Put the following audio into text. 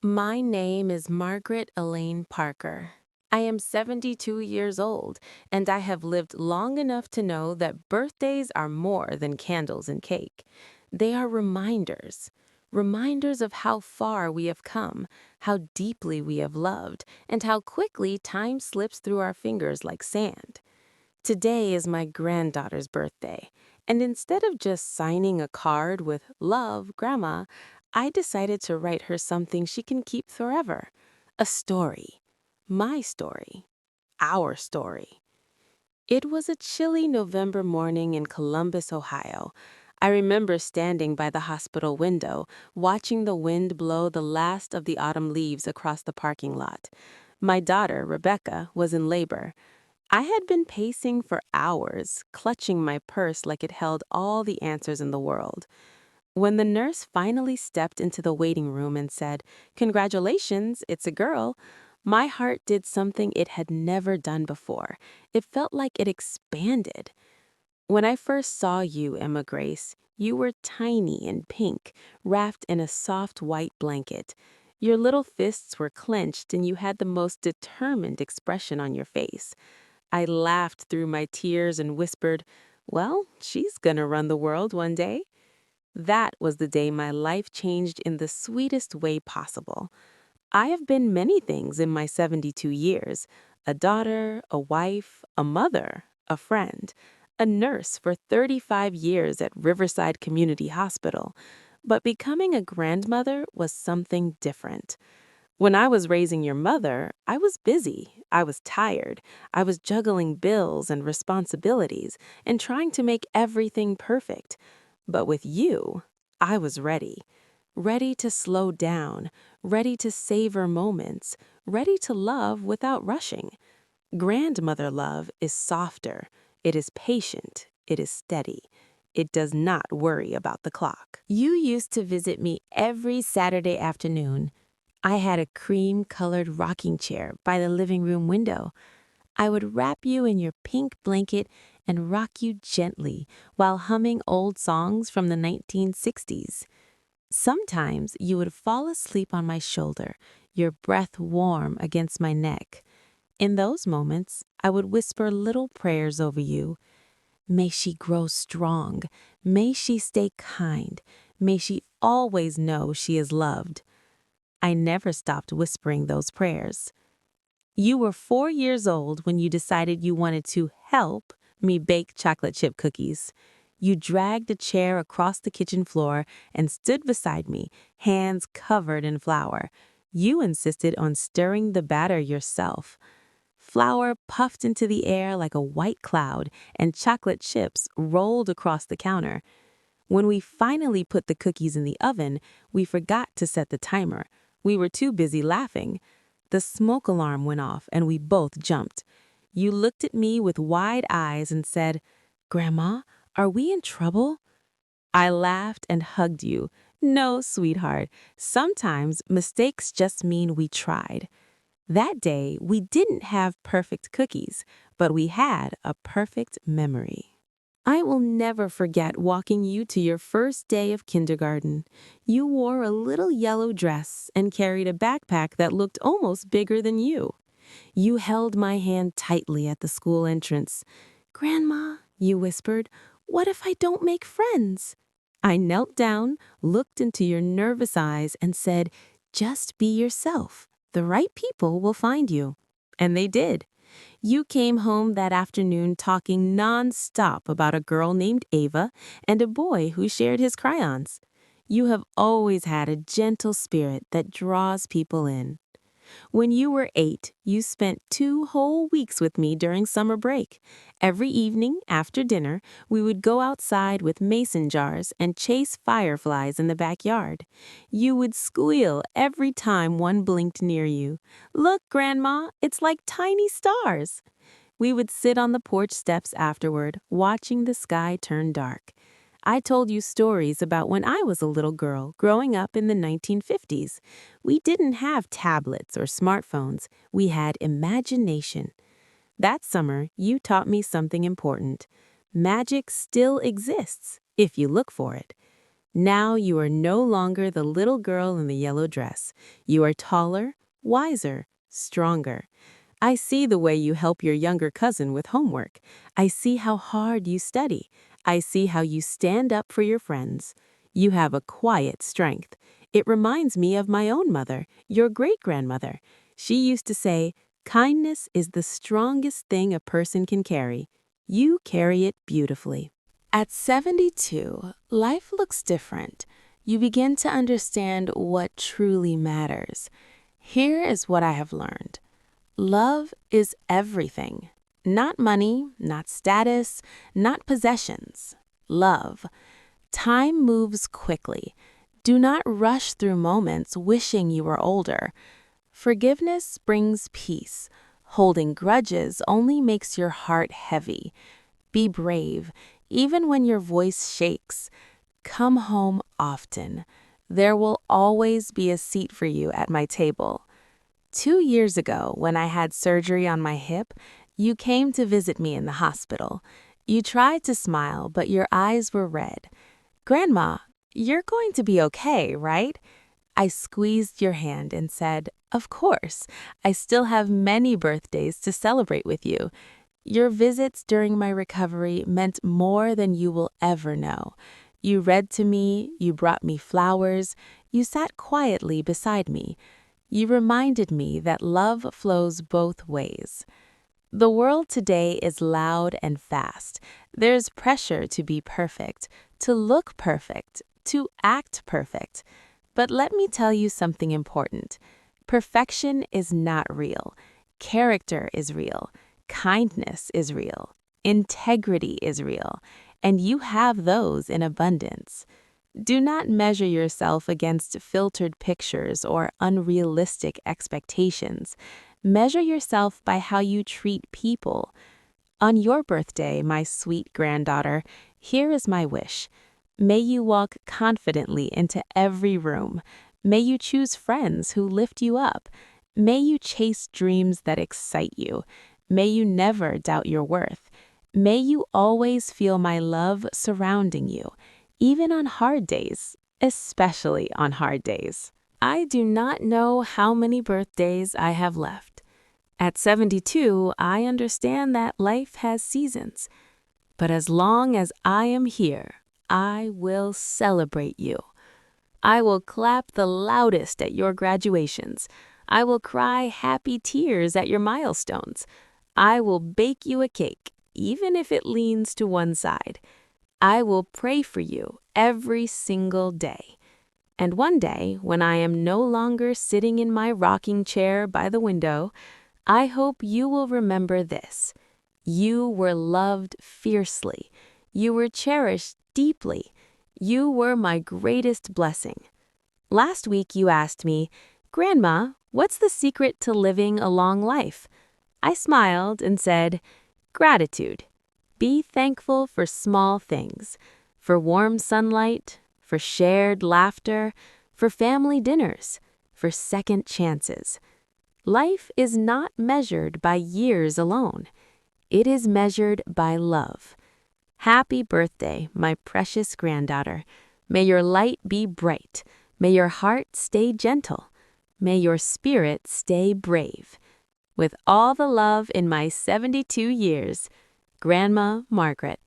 My name is Margaret Elaine Parker. I am 72 years old, and I have lived long enough to know that birthdays are more than candles and cake. They are reminders. Reminders of how far we have come, how deeply we have loved, and how quickly time slips through our fingers like sand. Today is my granddaughter's birthday, and instead of just signing a card with "Love, Grandma," I decided to write her something she can keep forever. A story. My story. Our story. It was a chilly November morning in Columbus, Ohio. I remember standing by the hospital window, watching the wind blow the last of the autumn leaves across the parking lot. My daughter, Rebecca, was in labor. I had been pacing for hours, clutching my purse like it held all the answers in the world. When the nurse finally stepped into the waiting room and said, "Congratulations, it's a girl," my heart did something it had never done before. It felt like it expanded. When I first saw you, Emma Grace, you were tiny and pink, wrapped in a soft white blanket. Your little fists were clenched and you had the most determined expression on your face. I laughed through my tears and whispered, "Well, she's gonna run the world one day." That was the day my life changed in the sweetest way possible. I have been many things in my 72 years: a daughter, a wife, a mother, a friend, a nurse for 35 years at Riverside Community Hospital. But becoming a grandmother was something different. When I was raising your mother, I was busy, I was tired, I was juggling bills and responsibilities and trying to make everything perfect. But with you, I was ready. Ready to slow down, ready to savor moments, ready to love without rushing. Grandmother love is softer, it is patient, it is steady. It does not worry about the clock. You used to visit me every Saturday afternoon. I had a cream-colored rocking chair by the living room window. I would wrap you in your pink blanket and rock you gently while humming old songs from the 1960s. Sometimes you would fall asleep on my shoulder, your breath warm against my neck. In those moments, I would whisper little prayers over you. May she grow strong. May she stay kind. May she always know she is loved. I never stopped whispering those prayers. You were 4 years old when you decided you wanted to help me bake chocolate chip cookies. You dragged a chair across the kitchen floor and stood beside me, hands covered in flour. You insisted on stirring the batter yourself. Flour puffed into the air like a white cloud, and chocolate chips rolled across the counter. When we finally put the cookies in the oven, we forgot to set the timer. We were too busy laughing. The smoke alarm went off and we both jumped. You looked at me with wide eyes and said, "Grandma, are we in trouble?" I laughed and hugged you. No, sweetheart, sometimes mistakes just mean we tried. That day, we didn't have perfect cookies, but we had a perfect memory. I will never forget walking you to your first day of kindergarten. You wore a little yellow dress and carried a backpack that looked almost bigger than you. You held my hand tightly at the school entrance. "Grandma," you whispered, "what if I don't make friends?" I knelt down, looked into your nervous eyes, and said, "Just be yourself. The right people will find you." And they did. You came home that afternoon talking nonstop about a girl named Ava and a boy who shared his crayons. You have always had a gentle spirit that draws people in. When you were 8, you spent 2 whole weeks with me during summer break. Every evening, after dinner, we would go outside with mason jars and chase fireflies in the backyard. You would squeal every time one blinked near you. "Look, Grandma, it's like tiny stars." We would sit on the porch steps afterward, watching the sky turn dark. I told you stories about when I was a little girl growing up in the 1950s. We didn't have tablets or smartphones. We had imagination. That summer, you taught me something important. Magic still exists if you look for it. Now you are no longer the little girl in the yellow dress. You are taller, wiser, stronger. I see the way you help your younger cousin with homework. I see how hard you study. I see how you stand up for your friends. You have a quiet strength. It reminds me of my own mother, your great-grandmother. She used to say, "Kindness is the strongest thing a person can carry." You carry it beautifully. At 72, life looks different. You begin to understand what truly matters. Here is what I have learned. Love is everything. Not money, not status, not possessions. Love. Time moves quickly. Do not rush through moments wishing you were older. Forgiveness brings peace. Holding grudges only makes your heart heavy. Be brave, even when your voice shakes. Come home often. There will always be a seat for you at my table. 2 years ago, when I had surgery on my hip, you came to visit me in the hospital. You tried to smile, but your eyes were red. "Grandma, you're going to be okay, right?" I squeezed your hand and said, "Of course, I still have many birthdays to celebrate with you." Your visits during my recovery meant more than you will ever know. You read to me, you brought me flowers, you sat quietly beside me. You reminded me that love flows both ways. The world today is loud and fast. There's pressure to be perfect, to look perfect, to act perfect. But let me tell you something important. Perfection is not real. Character is real. Kindness is real. Integrity is real. And you have those in abundance. Do not measure yourself against filtered pictures or unrealistic expectations. Measure yourself by how you treat people. On your birthday, my sweet granddaughter, here is my wish. May you walk confidently into every room. May you choose friends who lift you up. May you chase dreams that excite you. May you never doubt your worth. May you always feel my love surrounding you, even on hard days, especially on hard days. I do not know how many birthdays I have left. At 72, I understand that life has seasons. But as long as I am here, I will celebrate you. I will clap the loudest at your graduations. I will cry happy tears at your milestones. I will bake you a cake, even if it leans to one side. I will pray for you every single day. And one day, when I am no longer sitting in my rocking chair by the window, I hope you will remember this. You were loved fiercely. You were cherished deeply. You were my greatest blessing. Last week you asked me, "Grandma, what's the secret to living a long life?" I smiled and said, "Gratitude. Be thankful for small things, for warm sunlight, for shared laughter, for family dinners, for second chances." Life is not measured by years alone. It is measured by love. Happy birthday, my precious granddaughter. May your light be bright. May your heart stay gentle. May your spirit stay brave. With all the love in my 72 years, Grandma Margaret.